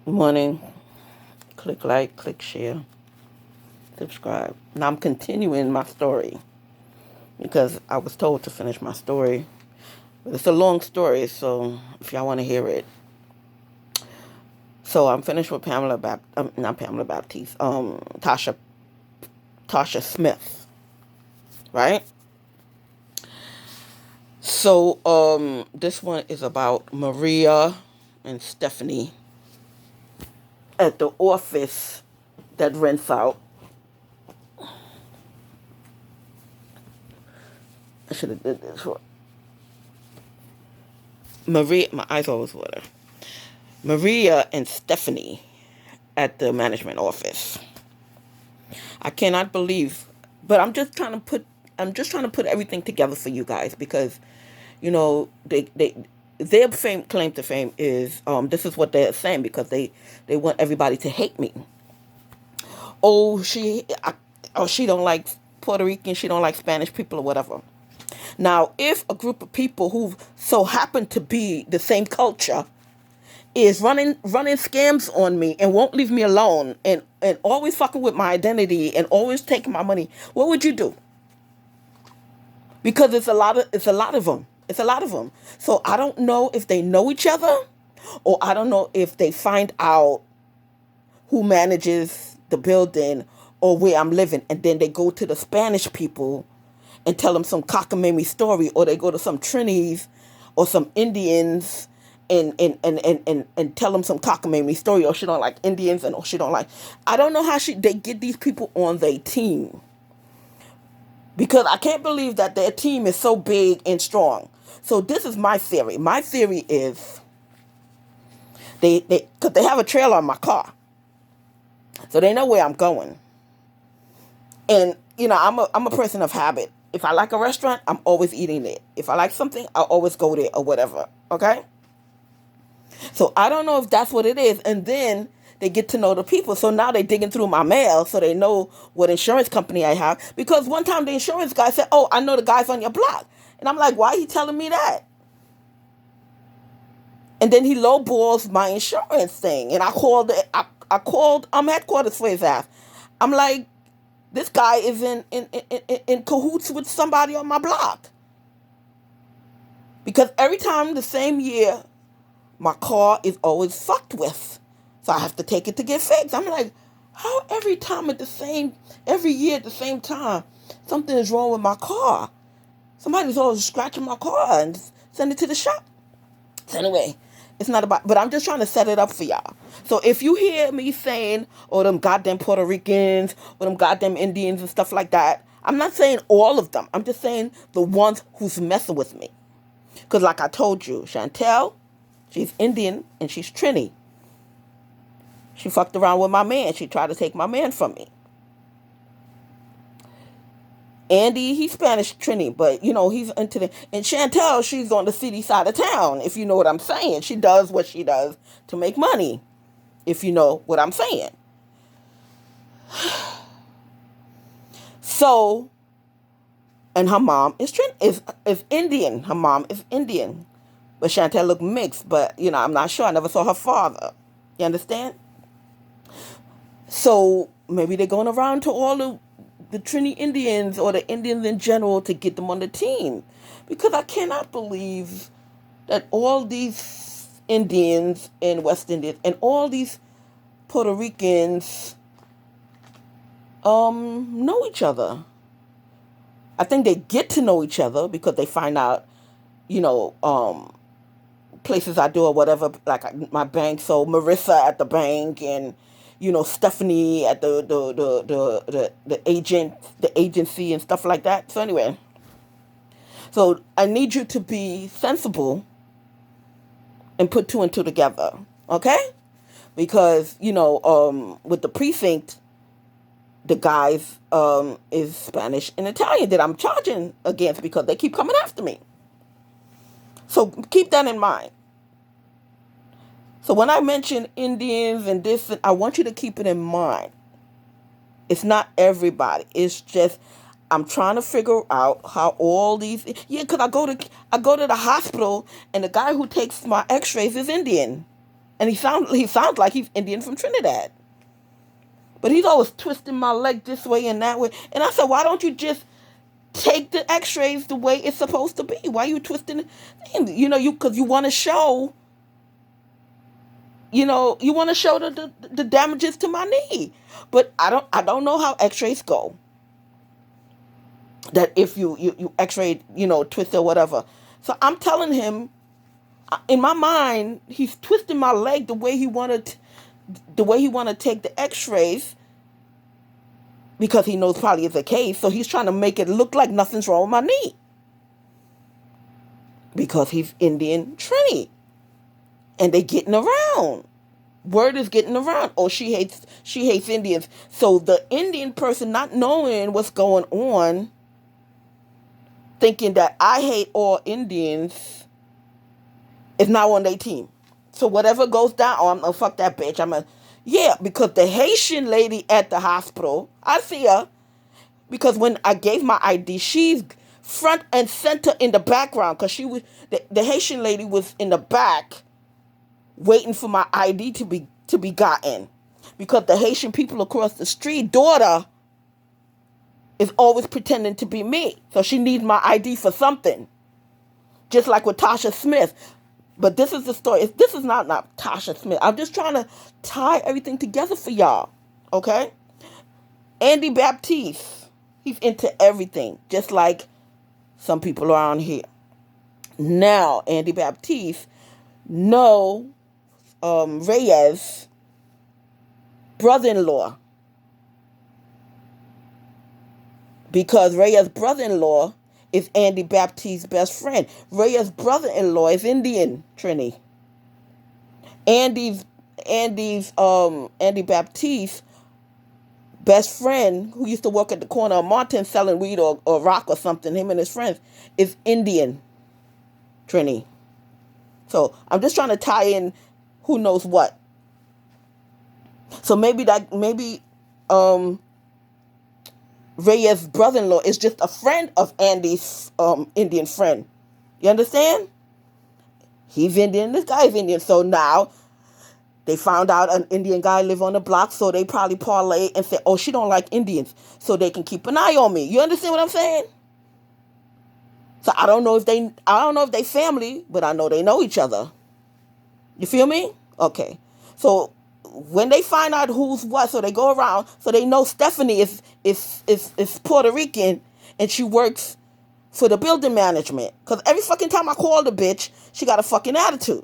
Morning. Click like, click share, subscribe. Now I'm continuing my story because I was told to finish my story. But it's a long story, so if y'all want to hear it. So I'm finished with not Pamela Baptiste, Tasha Smith, right? So this one is about Maria and Stephanie at the office that rents out. I should have did this for Maria. My eyes always water. Maria and Stephanie at the management office. I cannot believe, but I'm just trying to put everything together for you guys because, their claim to fame is this is what they're saying because they want everybody to hate me. Oh, she don't like Puerto Rican, she don't like Spanish people or whatever. Now, if a group of people who so happen to be the same culture is running scams on me and won't leave me alone and always fucking with my identity and always taking my money, what would you do? Because it's a lot of them. It's a lot of them. So I don't know if they know each other, or I don't know if they find out who manages the building or where I'm living, and then they go to the Spanish people and tell them some cockamamie story, or they go to some Trinis or some Indians and tell them some cockamamie story, or she don't like Indians, or she don't like. I don't know how they get these people on their team, because I can't believe that their team is so big and strong. So this is my theory. My theory is because they have a trailer on my car, so they know where I'm going. And I'm a person of habit. If I like a restaurant, I'm always eating it. If I like something, I'll always go there or whatever. Okay? So I don't know if that's what it is. And then they get to know the people. So now they're digging through my mail so they know what insurance company I have. Because one time the insurance guy said, "Oh, I know the guys on your block." And I'm like, "Why are you telling me that?" And then he lowballs my insurance thing. And I called headquarters for his ass. I'm like, this guy is in cahoots with somebody on my block. Because every time the same year, my car is always fucked with. So I have to take it to get fixed. I'm like, how every year at the same time, something is wrong with my car. Somebody's always scratching my car and send it to the shop. So anyway, it's not about, but I'm just trying to set it up for y'all. So if you hear me saying, "Oh, them goddamn Puerto Ricans, or them goddamn Indians and stuff like that," I'm not saying all of them. I'm just saying the ones who's messing with me. Because like I told you, Chantel, she's Indian and she's Trini. She fucked around with my man. She tried to take my man from me. Andy, he's Spanish Trini, but he's into the. And Chantel, she's on the city side of town, if you know what I'm saying. She does what she does to make money, if you know what I'm saying. So, and her mom is Indian. Her mom is Indian. But Chantel looked mixed, but I'm not sure. I never saw her father. You understand? So maybe they're going around to all the Trini Indians or the Indians in general to get them on the team. Because I cannot believe that all these Indians and West Indians and all these Puerto Ricans know each other. I think they get to know each other because they find out, places I do or whatever, like my bank. So Marissa at the bank, and Stephanie at the agency and stuff like that. So anyway, so I need you to be sensible and put two and two together, okay? Because with the precinct, the guys is Spanish and Italian that I'm charging against because they keep coming after me. So keep that in mind. So when I mention Indians and this, I want you to keep it in mind. It's not everybody. It's just I'm trying to figure out how all these. Yeah, because I go to the hospital and the guy who takes my X-rays is Indian, And he sounds like he's Indian from Trinidad. But he's always twisting my leg this way and that way. And I said, why don't you just take the x-rays the way it's supposed to be? Why are you twisting it? Because you want to show, you want to show the damages to my knee. But I don't know how x-rays go. That if you x-ray, twist or whatever. So I'm telling him, in my mind, he's twisting my leg the way he wanted to take the x-rays, because he knows probably it's a case. So he's trying to make it look like nothing's wrong with my knee, because he's Indian Trini, and they getting around. Word is getting around. Oh, she hates Indians. So the Indian person, not knowing what's going on, thinking that I hate all Indians, is now on their team. So whatever goes down, I'm gonna fuck that bitch. Because the Haitian lady at the hospital, I see her, because when I gave my ID, she's front and center in the background, because she was the Haitian lady was in the back, waiting for my ID to be gotten, because the Haitian people across the street daughter is always pretending to be me, so she needs my ID for something, just like with Tasha Smith. But this is the story. This is not Tasha Smith. I'm just trying to tie everything together for y'all. Okay? Andy Baptiste. He's into everything. Just like some people around here. Now, Andy Baptiste know Reyes' brother-in-law. Because Reyes' brother-in-law is Andy Baptiste's best friend. Reyes' brother-in-law is Indian, Trini. Andy Baptiste's best friend, who used to work at the corner of Martense selling weed or rock or something, him and his friends, is Indian, Trini. So I'm just trying to tie in who knows what. So maybe Reyes' brother-in-law is just a friend of Andy's Indian friend. You understand? He's Indian. This guy's Indian. So now they found out an Indian guy live on the block. So they probably parlay and say, "Oh, she don't like Indians," so they can keep an eye on me. You understand what I'm saying? So I don't know if they family, but I know they know each other. You feel me? Okay. So when they find out who's what, so they go around, so they know Stephanie is Puerto Rican, and she works for the building management. Because every fucking time I call the bitch, she got a fucking attitude.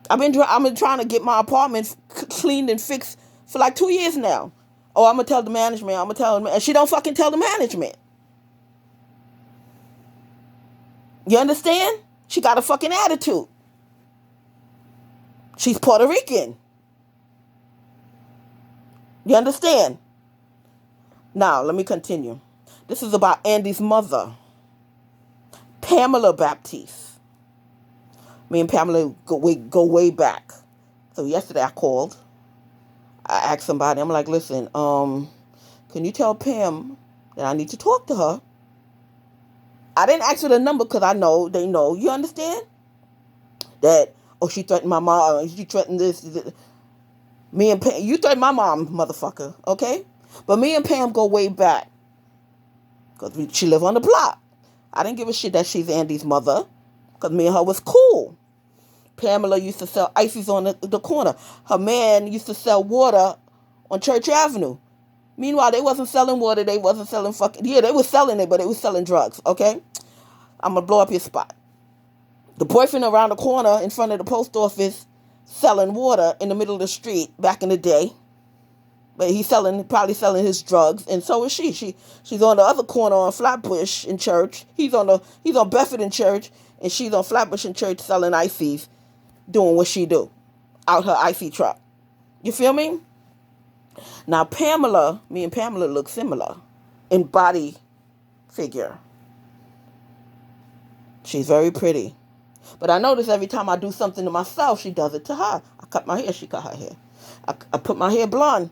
I've been trying to get my apartment cleaned and fixed for like 2 years now. Oh, I'm going to tell the management. And she don't fucking tell the management. You understand? She got a fucking attitude. She's Puerto Rican. You understand? Now, let me continue. This is about Andy's mother, Pamela Baptiste. Me and Pamela go way back. So yesterday I called. I asked somebody, I'm like, listen, can you tell Pam that I need to talk to her? I didn't ask for the number because I know they know. You understand? That, oh, she threatened my mom. She threatened this. Me and Pam, you threatened my mom, motherfucker. Okay? But me and Pam go way back. Because she live on the block. I didn't give a shit that she's Andy's mother. Because me and her was cool. Pamela used to sell ices on the corner. Her man used to sell water on Church Avenue. Meanwhile, they wasn't selling water. They wasn't selling yeah, they was selling it, but they was selling drugs, okay? I'm going to blow up your spot. The boyfriend around the corner in front of the post office selling water in the middle of the street back in the day. But he's probably selling his drugs, and so is she. She's on the other corner on Flatbush in Church. He's on Bedford in Church, and she's on Flatbush in Church selling ices, doing what she do, out her icy truck. You feel me? Now me and Pamela look similar in body figure. She's very pretty. But I notice every time I do something to myself, she does it to her. I cut my hair, she cut her hair. I put my hair blonde.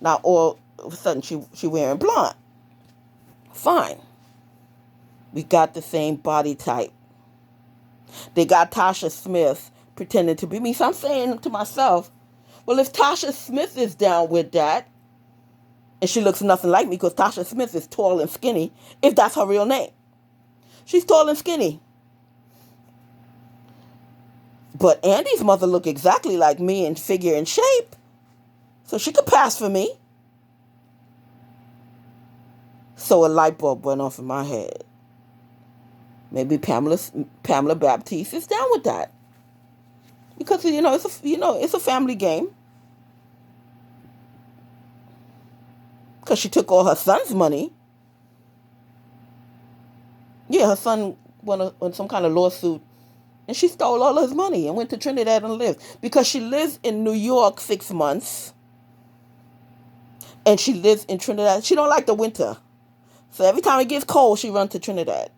Now all of a sudden she wearing blonde. Fine. We got the same body type. They got Tasha Smith pretending to be me. So I'm saying to myself, well, if Tasha Smith is down with that, and she looks nothing like me because Tasha Smith is tall and skinny, if that's her real name. She's tall and skinny. But Andy's mother looked exactly like me in figure and shape. So she could pass for me. So a light bulb went off in my head. Maybe Pamela Baptiste is down with that. Because it's a family game. Because she took all her son's money. Yeah, her son won some kind of lawsuit. And she stole all his money and went to Trinidad and lived. Because she lives in New York 6 months. And she lives in Trinidad. She don't like the winter. So every time it gets cold, she runs to Trinidad.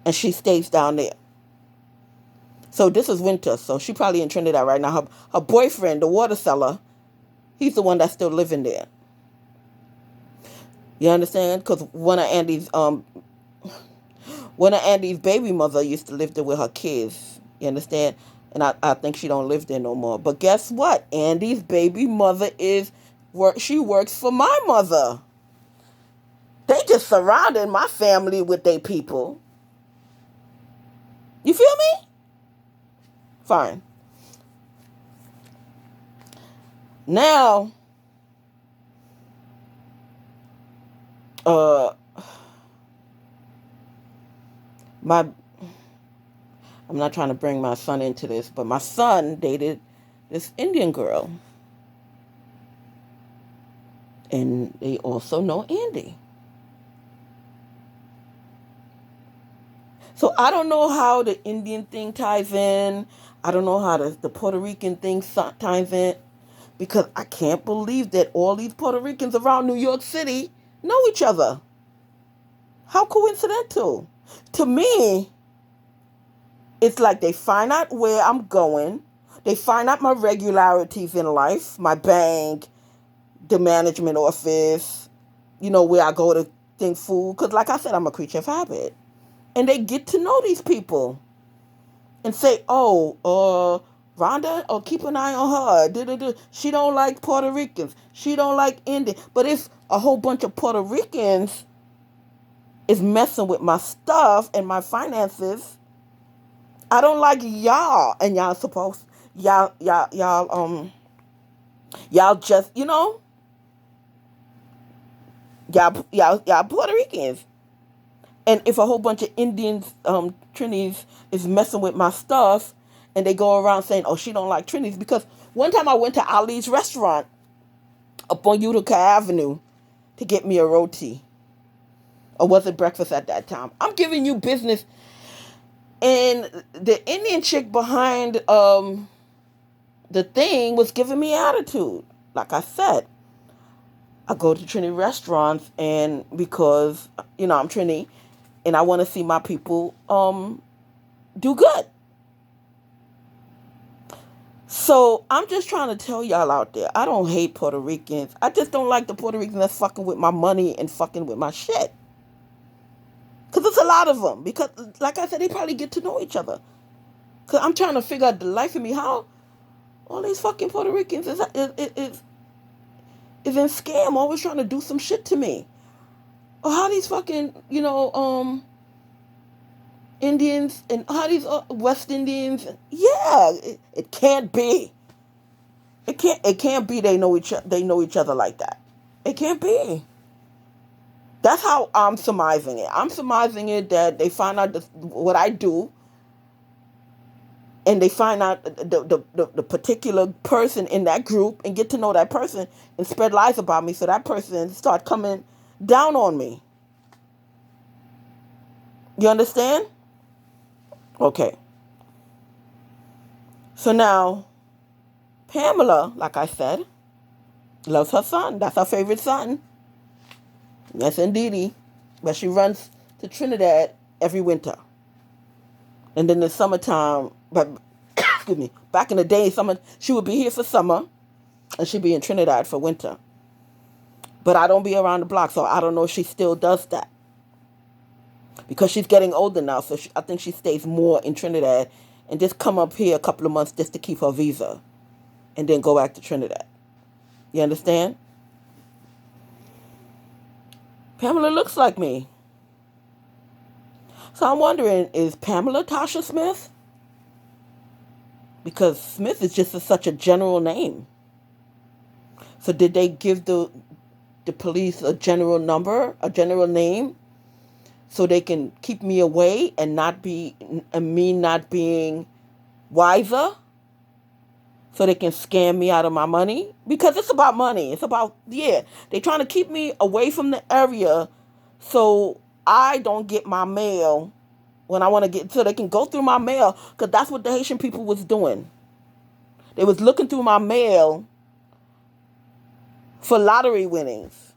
And she stays down there. So this is winter. So she probably in Trinidad right now. Her boyfriend, the water seller, he's the one that's still living there. You understand? Because one of Andy's baby mother used to live there with her kids. You understand? And I think she don't live there no more. But guess what? Andy's baby mother she works for my mother. They just surrounded my family with their people. You feel me? Fine. Now, I'm not trying to bring my son into this, but my son dated this Indian girl. And they also know Andy. So I don't know how the Indian thing ties in. I don't know how the Puerto Rican thing ties in. Because I can't believe that all these Puerto Ricans around New York City know each other. How coincidental. To me, it's like they find out where I'm going. They find out my regularities in life. My bank, the management office, where I go to think food. Because like I said, I'm a creature of habit. And they get to know these people. And say, Rhonda, keep an eye on her. She don't like Puerto Ricans. She don't like Indian. But if a whole bunch of Puerto Ricans is messing with my stuff and my finances, I don't like y'all. And y'all supposed, y'all just, y'all Puerto Ricans. And if a whole bunch of Indians, Trinis, is messing with my stuff, and they go around saying, she don't like Trinis. Because one time I went to Ali's restaurant up on Utica Avenue to get me a roti. Or was it breakfast at that time? I'm giving you business. And the Indian chick behind the thing was giving me attitude. Like I said, I go to Trini restaurants, and because, I'm Trini, and I want to see my people do good. So I'm just trying to tell y'all out there, I don't hate Puerto Ricans. I just don't like the Puerto Ricans that's fucking with my money and fucking with my shit. Because there's a lot of them. Because, like I said, they probably get to know each other. Because I'm trying to figure out the life of me how all these fucking Puerto Ricans is in scam, always trying to do some shit to me. Or how these fucking, Indians and how these West Indians, it can't be. It can't be they know each other like that. It can't be. That's how I'm surmising it. I'm surmising it that they find out what I do, and they find out the particular person in that group and get to know that person and spread lies about me, so that person start coming down on me. You understand? Okay. So now, Pamela, like I said, loves her son. That's her favorite son. Yes, indeedy. But she runs to Trinidad every winter. And then in the summertime, but excuse me, back in the day, she would be here for summer, and she'd be in Trinidad for winter. But I don't be around the block, so I don't know if she still does that. Because she's getting older now, so I think she stays more in Trinidad and just come up here a couple of months just to keep her visa and then go back to Trinidad. You understand? Pamela looks like me. So I'm wondering, is Pamela Tasha Smith? Because Smith is just such a general name. So did they give the police a general number, a general name, so they can keep me away and me not being wiser? So they can scam me out of my money? Because it's about money. It's about, they're trying to keep me away from the area so I don't get my mail when I want to get, so they can go through my mail, because that's what the Haitian people was doing. They was looking through my mail for lottery winnings.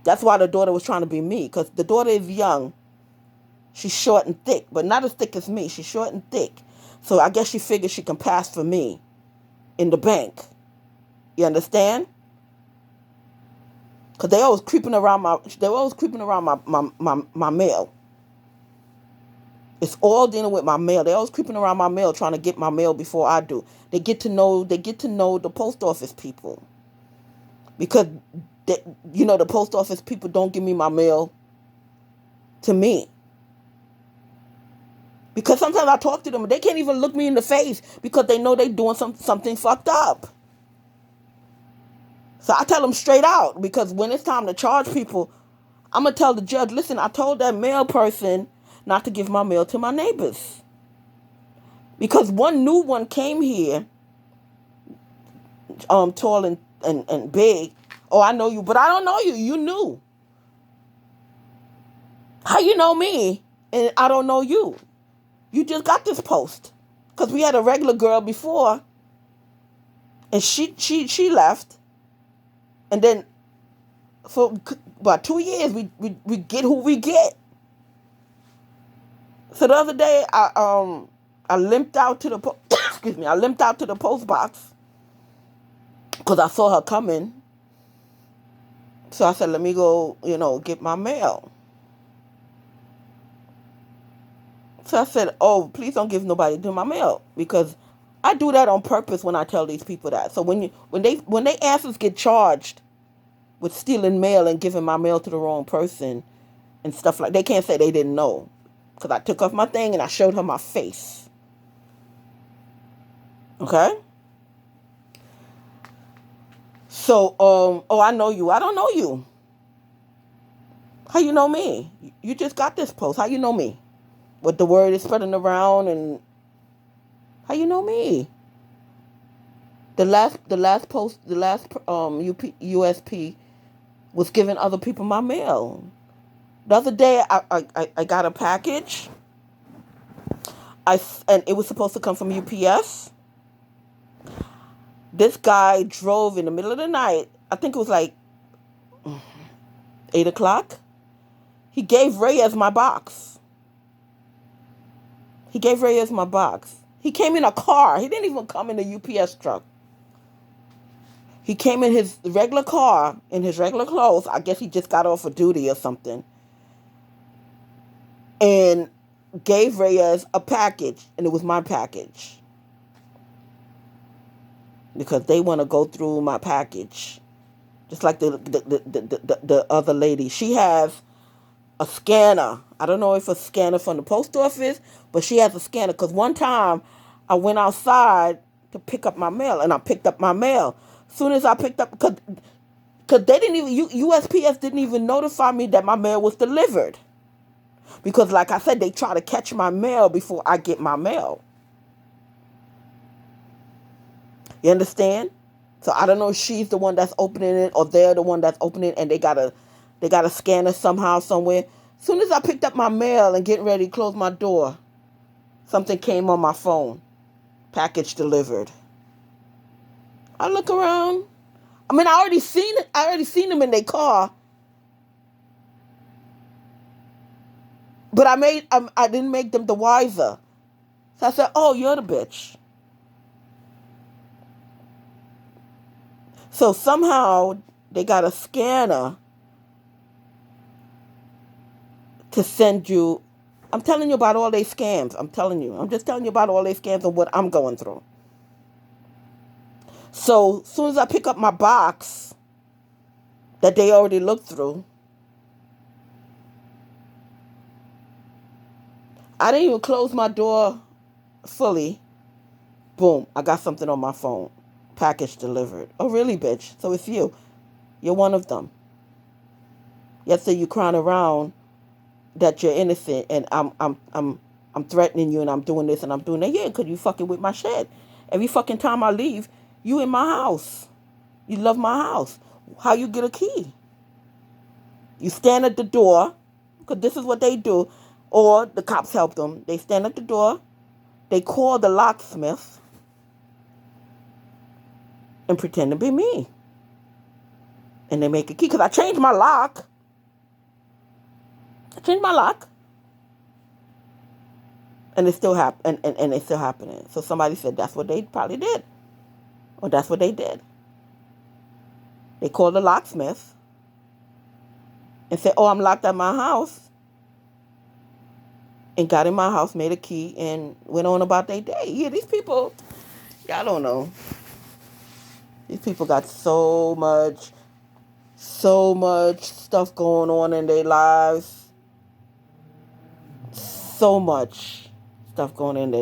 That's why the daughter was trying to be me, because the daughter is young. She's short and thick, but not as thick as me. She's short and thick. So I guess she figured she can pass for me in the bank. You understand? Because they always creeping around my mail. It's all dealing with my mail. They always creeping around my mail, trying to get my mail before I do. They get to know the post office people. Because the post office people don't give me my mail to me. Because sometimes I talk to them and they can't even look me in the face because they know they're doing something fucked up. So I tell them straight out, because when it's time to charge people, I'm going to tell the judge, listen, I told that mail person not to give my mail to my neighbors. Because one new one came here, tall and big. Oh, I know you, but I don't know you. You knew. How you know me and I don't know you? You just got this post. Because we had a regular girl before, and she left. And then for about 2 years, we get who we get. So the other day, I limped out to the excuse me, I limped out to the post box because I saw her coming. So I said, let me go, get my mail. So I said, oh, please don't give nobody to my mail, because I do that on purpose when I tell these people that. So when they asses get charged with stealing mail and giving my mail to the wrong person and stuff like, they can't say they didn't know, because I took off my thing and I showed her my face. Okay? So, oh, I know you. I don't know you. How you know me? You just got this post. How you know me? What the word is spreading around, and how you know me? The last USP was giving other people my mail. The other day, I got a package. And it was supposed to come from UPS. This guy drove in the middle of the night. I think it was like 8 o'clock. He gave Reyes my box. He came in a car. He didn't even come in a UPS truck. He came in his regular car, in his regular clothes. I guess he just got off of duty or something. And gave Reyes a package. And it was my package. Because they want to go through my package. Just like the other lady. She has a scanner. I don't know if it's a scanner from the post office, but she has a scanner. Because one time I went outside to pick up my mail, and I picked up my mail. As soon as I picked up, because they didn't even, USPS didn't even notify me that my mail was delivered. Because like I said, they try to catch my mail before I get my mail. You understand? So I don't know if she's the one that's opening it or they're the one that's opening it, and they got a scanner somehow, somewhere. As soon as I picked up my mail and getting ready to close my door, something came on my phone. Package delivered. I look around. I mean, I already seen it. I already seen them in their car. But I didn't make them the wiser. So I said, oh, you're the bitch. So somehow they got a scanner to send you I'm telling you about all these scams. I'm telling you. I'm just telling you about all these scams and what I'm going through. So, as soon as I pick up my box that they already looked through, I didn't even close my door fully. Boom, I got something on my phone. Package delivered. Oh, really, bitch? So it's you. You're one of them. Yesterday you crying around that you're innocent and I'm threatening you and I'm doing this and I'm doing that. Yeah, because you fucking with my shit. Every fucking time I leave, you in my house. You love my house. How you get a key? You stand at the door, because this is what they do, or the cops help them. They stand at the door, they call the locksmith and pretend to be me. And they make a key, because I changed my lock. And it's still and it's still happening. So somebody said that's what they probably did. Or that's what they did. They called the locksmith and said, oh, I'm locked at my house. And got in my house, made a key, and went on about their day. Yeah, these people, I don't know. These people got so much stuff going on in their lives. So much stuff going on in their